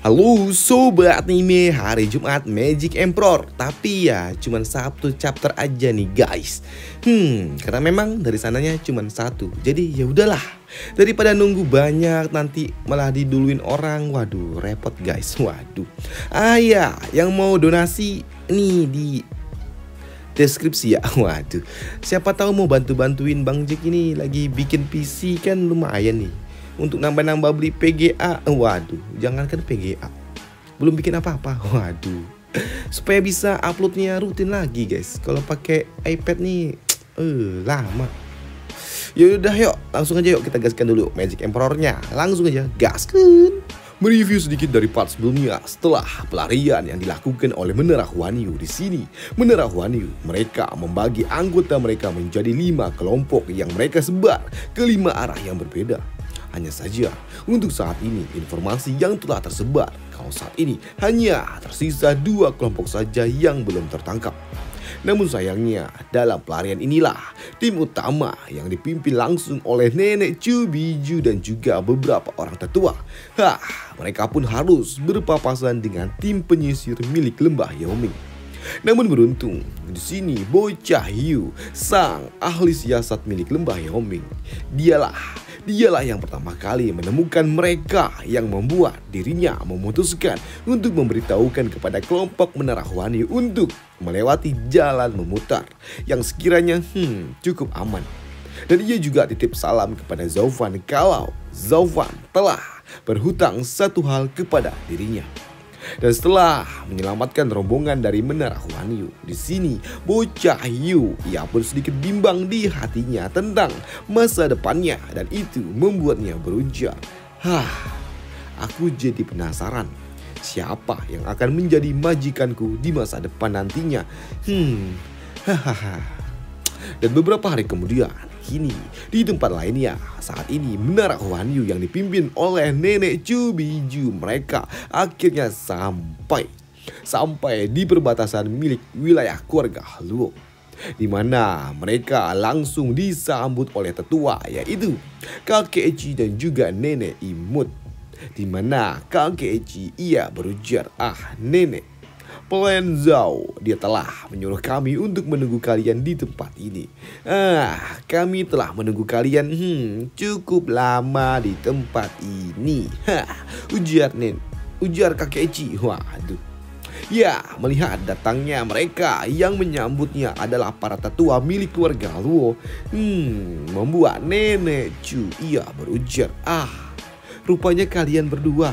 Halo Sobat Anime, hari Jumat Magic Emperor. Tapi ya cuman satu chapter aja nih guys. Karena memang dari sananya cuman satu. Jadi ya udahlah, daripada nunggu banyak nanti malah diduluin orang. Waduh repot guys, waduh. Ya, yang mau donasi nih di deskripsi ya. Waduh, siapa tahu mau bantu-bantuin Bang Jack ini lagi bikin PC kan lumayan nih. Untuk nambah-nambah beli PGA. Waduh, jangankan PGA, belum bikin apa-apa. Waduh, supaya bisa uploadnya rutin lagi guys. Kalau pakai iPad nih lama. Yaudah yuk, langsung aja yuk kita gaskan dulu Magic Emperor-nya. Langsung aja gaskan. Mereview sedikit dari part sebelumnya. Setelah pelarian yang dilakukan oleh Menara Huanyu di sini, Menara Huanyu mereka membagi anggota mereka menjadi 5 kelompok yang mereka sebar ke 5 arah yang berbeda. Hanya saja untuk saat ini informasi yang telah tersebar kalau saat ini hanya tersisa 2 kelompok saja yang belum tertangkap. Namun sayangnya dalam pelarian inilah tim utama yang dipimpin langsung oleh Nenek Chu Biju dan juga beberapa orang tetua. Mereka pun harus berpapasan dengan tim penyisir milik lembah Yaoming. Namun beruntung di sini bocah Yu, sang ahli siasat milik lembah Yaoming, Dialah yang pertama kali menemukan mereka yang membuat dirinya memutuskan untuk memberitahukan kepada kelompok Menara Huanyu untuk melewati jalan memutar yang sekiranya cukup aman. Dan ia juga titip salam kepada Zaufan kalau Zaufan telah berhutang satu hal kepada dirinya. Dan setelah menyelamatkan rombongan dari Menara Huanyu, di sini bocah Yu ia pun sedikit bimbang di hatinya tentang masa depannya dan itu membuatnya berujar. Aku jadi penasaran siapa yang akan menjadi majikanku di masa depan nantinya. Dan beberapa hari kemudian, kini di tempat lainnya, saat ini Menara Huanyu yang dipimpin oleh Nenek Chu Biju mereka akhirnya sampai di perbatasan milik wilayah keluarga Luo, di mana mereka langsung disambut oleh tetua yaitu Kakek Eci dan juga Nenek Imut. Di mana Kakek Eci ia berujar, Nenek, Plan Zhao, dia telah menyuruh kami untuk menunggu kalian di tempat ini. Kami telah menunggu kalian cukup lama di tempat ini. Ujar Kakek Eci. Waduh. Ya, melihat datangnya mereka yang menyambutnya adalah para tetua milik keluarga Luo, membuat Nenek Chu ia berujar, rupanya kalian berdua.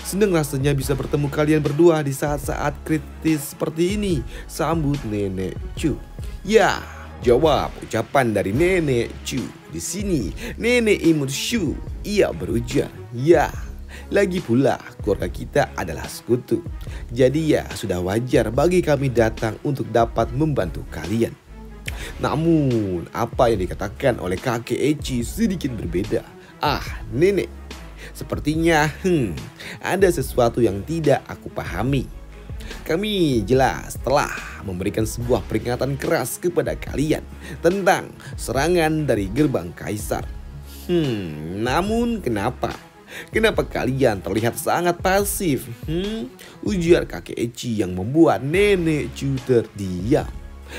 Senang rasanya bisa bertemu kalian berdua di saat-saat kritis seperti ini, sambut Nenek Chu. Ya, jawab ucapan dari Nenek Chu. Di sini Nenek Imut Shu ia berujar, ya, lagi pula keluarga kita adalah sekutu. Jadi ya sudah wajar bagi kami datang untuk dapat membantu kalian. Namun apa yang dikatakan oleh Kakek Eci sedikit berbeda. Nenek, sepertinya ada sesuatu yang tidak aku pahami. Kami jelas telah memberikan sebuah peringatan keras kepada kalian tentang serangan dari gerbang kaisar. Namun kenapa kalian terlihat sangat pasif? Ujar Kakek Eci yang membuat Nenek Chu terdiam.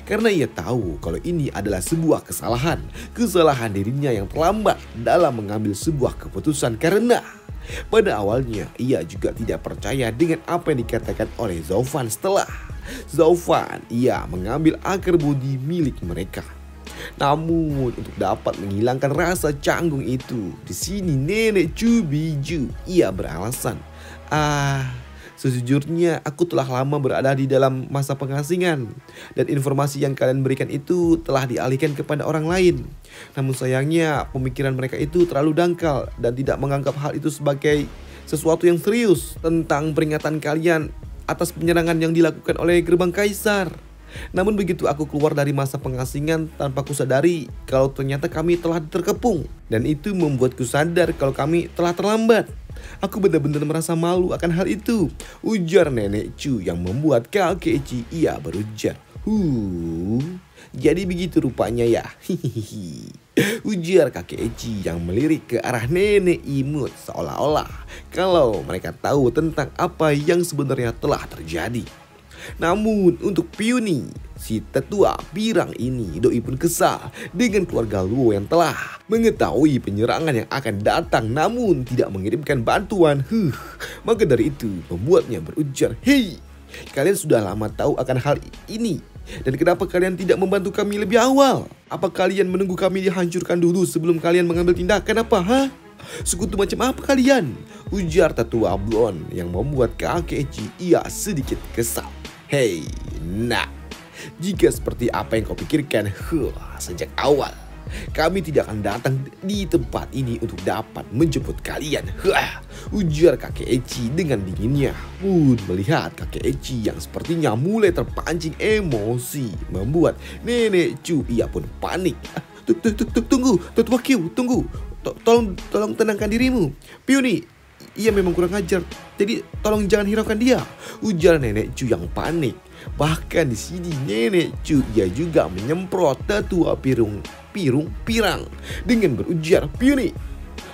Karena ia tahu kalau ini adalah sebuah kesalahan dirinya yang terlambat dalam mengambil sebuah keputusan, karena pada awalnya ia juga tidak percaya dengan apa yang dikatakan oleh Zaufan setelah Zaufan ia mengambil akar budi milik mereka. Namun untuk dapat menghilangkan rasa canggung itu, di sini Nenek Chu Biju ia beralasan, sejujurnya aku telah lama berada di dalam masa pengasingan dan informasi yang kalian berikan itu telah dialihkan kepada orang lain. Namun sayangnya pemikiran mereka itu terlalu dangkal dan tidak menganggap hal itu sebagai sesuatu yang serius tentang peringatan kalian atas penyerangan yang dilakukan oleh gerbang kaisar. Namun begitu aku keluar dari masa pengasingan tanpa kusadari kalau ternyata kami telah terkepung, dan itu membuatku sadar kalau kami telah terlambat. Aku benar-benar merasa malu akan hal itu, ujar Nenek Chu yang membuat Kakek Eci ia berujar. Jadi begitu rupanya ya. Ujar Kakek Eci yang melirik ke arah Nenek Imut seolah-olah kalau mereka tahu tentang apa yang sebenarnya telah terjadi. Namun untuk Piuni, si tetua pirang ini, doi pun kesal dengan keluarga Luo yang telah mengetahui penyerangan yang akan datang namun tidak mengirimkan bantuan. Maka dari itu membuatnya berujar, "Hei, kalian sudah lama tahu akan hal ini. Dan kenapa kalian tidak membantu kami lebih awal? Apa kalian menunggu kami dihancurkan dulu sebelum kalian mengambil tindakan apa? Sekutu macam apa kalian?" Ujar tetua blond yang membuat kakek Eci ia sedikit kesal. "Hei, nak, jika seperti apa yang kau pikirkan sejak awal, kami tidak akan datang di tempat ini untuk dapat menjemput kalian," ujar kakek Eci dengan dinginnya. Pun melihat kakek Eci yang sepertinya mulai terpancing emosi membuat nenek Chu ia pun panik. Tunggu, tetua Q, tunggu. Tolong tenangkan dirimu. Piuni, ia memang kurang ajar, jadi tolong jangan hiraukan dia, ujar nenek Chu yang panik. Bahkan di sini nenek Chu ia juga menyemprot tetua pirang dengan berujar, "Piuni,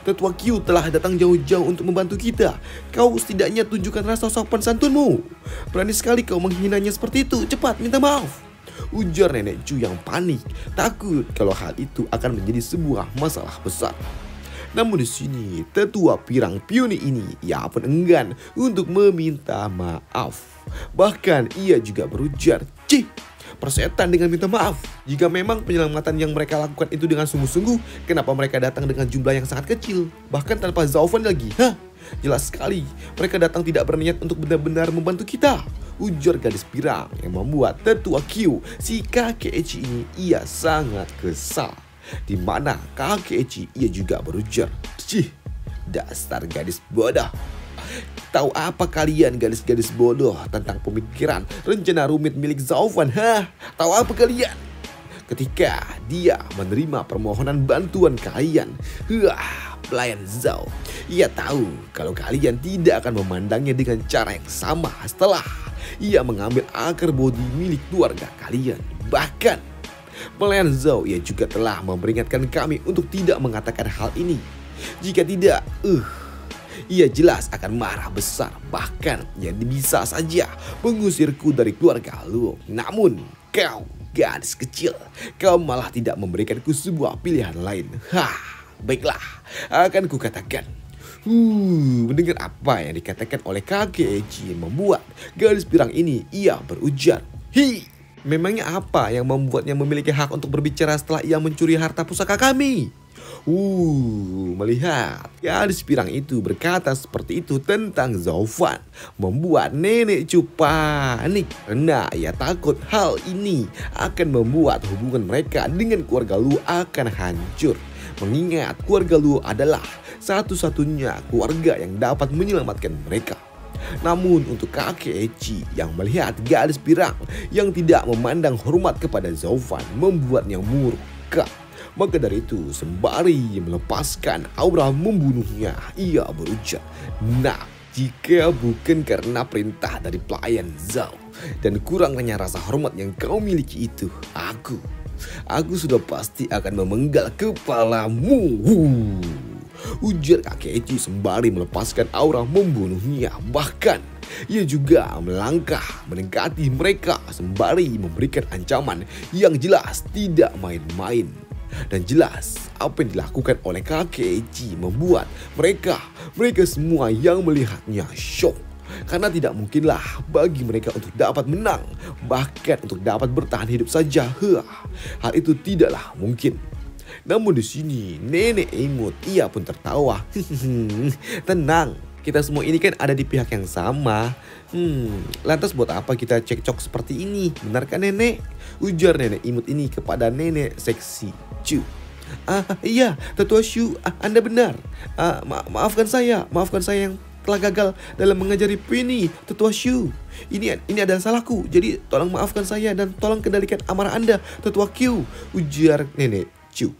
tetua Q telah datang jauh-jauh untuk membantu kita. Kau setidaknya tunjukkan rasa sopan santunmu. Berani sekali kau menghinanya seperti itu. Cepat minta maaf," ujar nenek Chu yang panik, takut kalau hal itu akan menjadi sebuah masalah besar. Namun di sini tetua pirang Piuni ini ia pun enggan untuk meminta maaf. Bahkan ia juga berujar, "Cih, persetan dengan minta maaf. Jika memang penyelamatan yang mereka lakukan itu dengan sungguh-sungguh, kenapa mereka datang dengan jumlah yang sangat kecil? Bahkan tanpa Zaufan lagi. Jelas sekali mereka datang tidak berniat untuk benar-benar membantu kita," ujar gadis pirang yang membuat tetua Q, si kakek Eci ini ia sangat kesal. Di mana kakek Eci ia juga berujar, "Cih, dasar gadis bodoh. Tahu apa kalian gadis-gadis bodoh tentang pemikiran rencana rumit milik Zaufan? Tahu apa kalian? Ketika dia menerima permohonan bantuan kalian, pelayan Zhao, ia tahu kalau kalian tidak akan memandangnya dengan cara yang sama setelah ia mengambil akar bodi milik keluarga kalian. Bahkan pelayan Zhao ia juga telah memperingatkan kami untuk tidak mengatakan hal ini. Jika tidak, ia jelas akan marah besar. Bahkan ia bisa saja mengusirku dari keluarga Luo. Namun kau gadis kecil, kau malah tidak memberikanku sebuah pilihan lain. Baiklah, akan kukatakan." Mendengar apa yang dikatakan oleh kakek Eci membuat gadis pirang ini ia berujar, "Memangnya apa yang membuatnya memiliki hak untuk berbicara setelah ia mencuri harta pusaka kami?" Melihat gadis pirang itu berkata seperti itu tentang Zaufan membuat nenek Chu panik karena ia takut hal ini akan membuat hubungan mereka dengan keluarga Lu akan hancur. Mengingat keluarga Lu adalah satu-satunya keluarga yang dapat menyelamatkan mereka. Namun untuk kakek Eci yang melihat gadis pirang yang tidak memandang hormat kepada Zaufan membuatnya murka. Maka dari itu sembari melepaskan aura membunuhnya, ia berujar, "Nah, jika bukan karena perintah dari pelayan Zhao dan kurangnya rasa hormat yang kau miliki itu, aku sudah pasti akan memenggal kepalamu," ujar kakek Eci sembari melepaskan aura membunuhnya. Bahkan ia juga melangkah mendekati mereka sembari memberikan ancaman yang jelas tidak main-main. Dan jelas apa yang dilakukan oleh kakek Eci membuat mereka semua yang melihatnya shock. Karena tidak mungkinlah bagi mereka untuk dapat menang, bahkan untuk dapat bertahan hidup saja. Hal itu tidaklah mungkin. Namun di sini nenek imut ia pun tertawa. "Tenang, kita semua ini kan ada di pihak yang sama. Lantas buat apa kita cekcok seperti ini? Benar kan nenek?" ujar nenek imut ini kepada nenek seksi Chu. Iya, tetua Shu, Anda benar. Maafkan saya yang telah gagal dalam mengajari Piuni, tetua Shu. Ini adalah salahku, jadi tolong maafkan saya dan tolong kendalikan amarah Anda, tetua Q, ujar nenek Chu.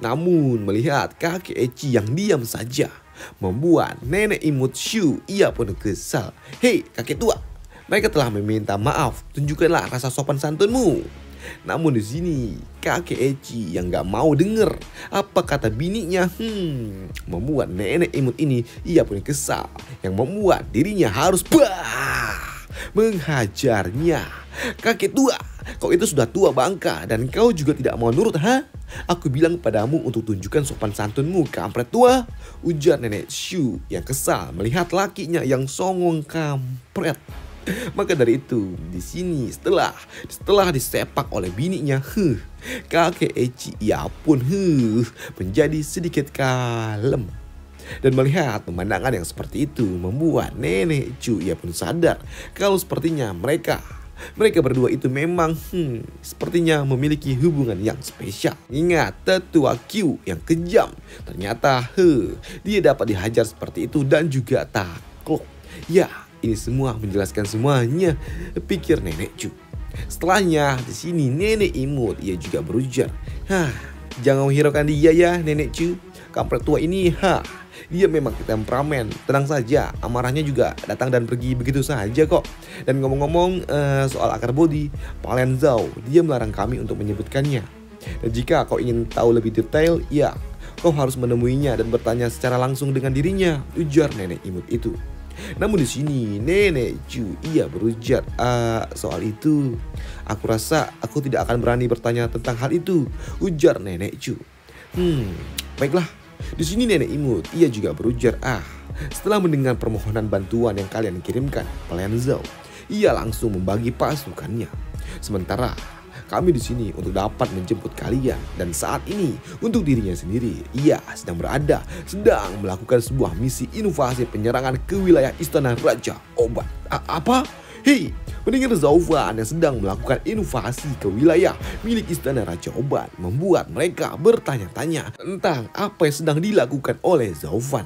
Namun melihat kakek Eci yang diam saja membuat nenek imut Shu ia pun kesal. "Hei kakek tua, mereka telah meminta maaf, tunjukkanlah rasa sopan santunmu." Namun di sini kakek Eci yang gak mau denger apa kata bininya, membuat nenek imut ini ia pun kesal, yang membuat dirinya harus menghajarnya. Kakek tua, kau itu sudah tua bangka dan kau juga tidak mau nurut, ha? Aku bilang padamu untuk tunjukkan sopan santunmu, kampret tua, ujar nenek Shu yang kesal melihat lakinya yang songong kampret. Maka dari itu, di sini setelah disepak oleh bininya, kakek Eci ia pun menjadi sedikit kalem. Dan melihat pemandangan yang seperti itu membuat nenek Chu ia pun sadar kalau sepertinya mereka berdua itu memang sepertinya memiliki hubungan yang spesial. Ingat tetua Q yang kejam, ternyata dia dapat dihajar seperti itu dan juga takluk. Ya, ini semua menjelaskan semuanya, pikir nenek Chu. Setelahnya di sini nenek imut ia juga berujar, jangan menghiraukan dia ya nenek Chu. Kampret tua ini, dia memang temperamen. Tenang saja, amarahnya juga datang dan pergi begitu saja kok. Dan ngomong-ngomong soal akar bodi, Pak Lian Zhao, dia melarang kami untuk menyebutkannya. Dan jika kau ingin tahu lebih detail, ya kau harus menemuinya dan bertanya secara langsung dengan dirinya, ujar nenek imut itu. Namun di sini nenek Chu ia berujar, soal itu aku rasa aku tidak akan berani bertanya tentang hal itu, ujar nenek Chu. Baiklah. Di sini nenek imut ia juga berujar, setelah mendengar permohonan bantuan yang kalian kirimkan, Pak Lian Zhao, ia langsung membagi pasukannya. Sementara kami di sini untuk dapat menjemput kalian, dan saat ini untuk dirinya sendiri ia sedang melakukan sebuah misi inovasi penyerangan ke wilayah Istana Raja Obat. Apa? Hei, mendengar Zaufan yang sedang melakukan inovasi ke wilayah milik Istana Raja Obat membuat mereka bertanya-tanya tentang apa yang sedang dilakukan oleh Zaufan.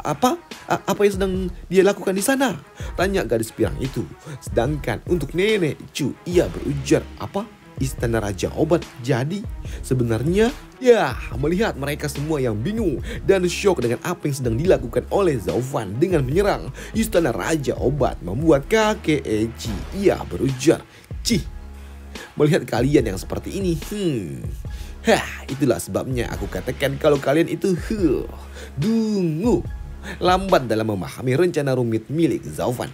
Apa yang sedang dia lakukan di sana? Tanya gadis pirang itu. Sedangkan untuk nenek Chu ia berujar, apa? Istana Raja Obat jadi sebenarnya? Ya, melihat mereka semua yang bingung dan syok dengan apa yang sedang dilakukan oleh Zaufan dengan menyerang Istana Raja Obat membuat kakek Eci ia berujar, melihat kalian yang seperti ini, itulah sebabnya aku katakan kalau kalian itu dungu, lambat dalam memahami rencana rumit milik Zaufan.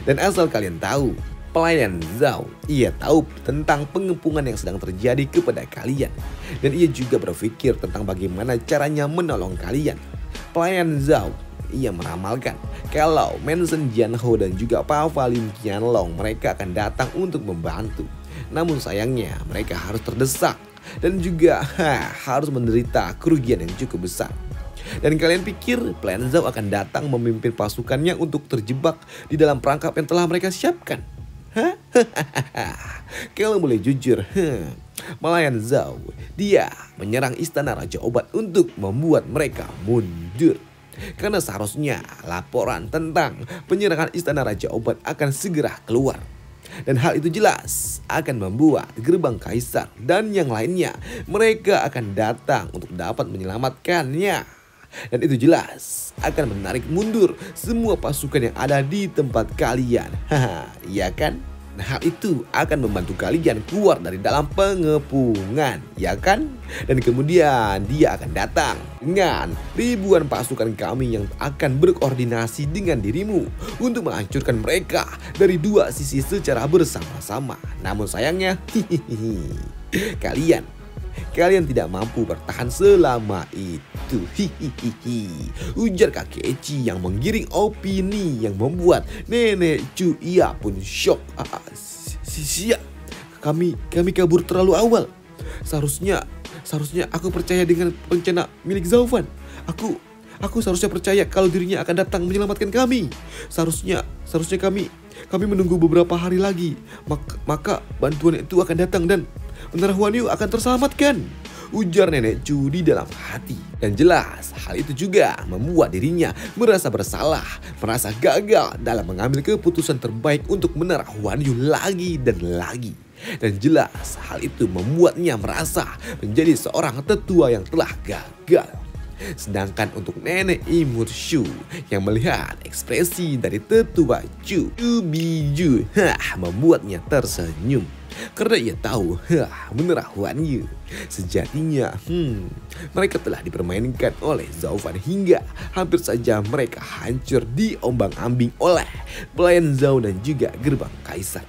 Dan asal kalian tahu, Pelayan Zhao, ia tahu tentang pengepungan yang sedang terjadi kepada kalian. Dan ia juga berpikir tentang bagaimana caranya menolong kalian. Pelayan Zhao, ia meramalkan kalau Mansion Jianho dan juga Pava Lim Qianlong mereka akan datang untuk membantu. Namun sayangnya mereka harus terdesak dan juga harus menderita kerugian yang cukup besar. Dan kalian pikir Plan Zhao akan datang memimpin pasukannya untuk terjebak di dalam perangkap yang telah mereka siapkan? Kalau boleh jujur, Pelayan Zhao, dia menyerang Istana Raja Obat untuk membuat mereka mundur. Karena seharusnya laporan tentang penyerangan Istana Raja Obat akan segera keluar. Dan hal itu jelas akan membuat gerbang kaisar dan yang lainnya mereka akan datang untuk dapat menyelamatkannya. Dan itu jelas akan menarik mundur semua pasukan yang ada di tempat kalian. Iya kan? Nah, hal itu akan membantu kalian keluar dari dalam pengepungan, ya kan? Dan kemudian dia akan datang dengan ribuan pasukan kami yang akan berkoordinasi dengan dirimu untuk menghancurkan mereka dari dua sisi secara bersama-sama. Namun sayangnya, kalian tidak mampu bertahan selama itu. Ujar kakek Eci yang menggiring opini yang membuat nenek Chu ia pun syok. Siap, kami kabur terlalu awal. Seharusnya aku percaya dengan rencana milik Zaufan. Aku seharusnya percaya kalau dirinya akan datang menyelamatkan kami. Seharusnya kami menunggu beberapa hari lagi. Maka bantuan itu akan datang dan Menara Huanyu akan terselamatkan, ujar nenek Chu di dalam hati. Dan jelas hal itu juga membuat dirinya merasa bersalah, merasa gagal dalam mengambil keputusan terbaik untuk Menara Huanyu lagi dan lagi. Dan jelas hal itu membuatnya merasa menjadi seorang tetua yang telah gagal. Sedangkan untuk nenek imut Shu yang melihat ekspresi dari tetua Chu Biju membuatnya tersenyum. Karena ia tahu, bener Huan Yu. Sejatinya, mereka telah dipermainkan oleh Zhao Fan hingga hampir saja mereka hancur diombang-ambing oleh pelayan Zhao dan juga gerbang kaisar.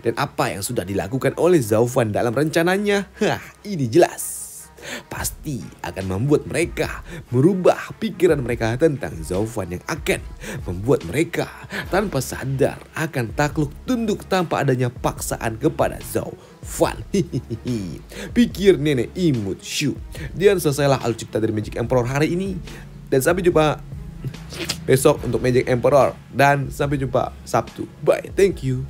Dan apa yang sudah dilakukan oleh Zhao Fan dalam rencananya, ini jelas. Pasti akan membuat mereka merubah pikiran mereka tentang Zhao Fan yang akan membuat mereka tanpa sadar akan takluk tunduk tanpa adanya paksaan kepada Zhao Fan. Pikir nenek imut Shu. Dan selesailah alur cerita dari Magic Emperor hari ini. Dan sampai jumpa besok untuk Magic Emperor. Dan sampai jumpa Sabtu. Bye, thank you.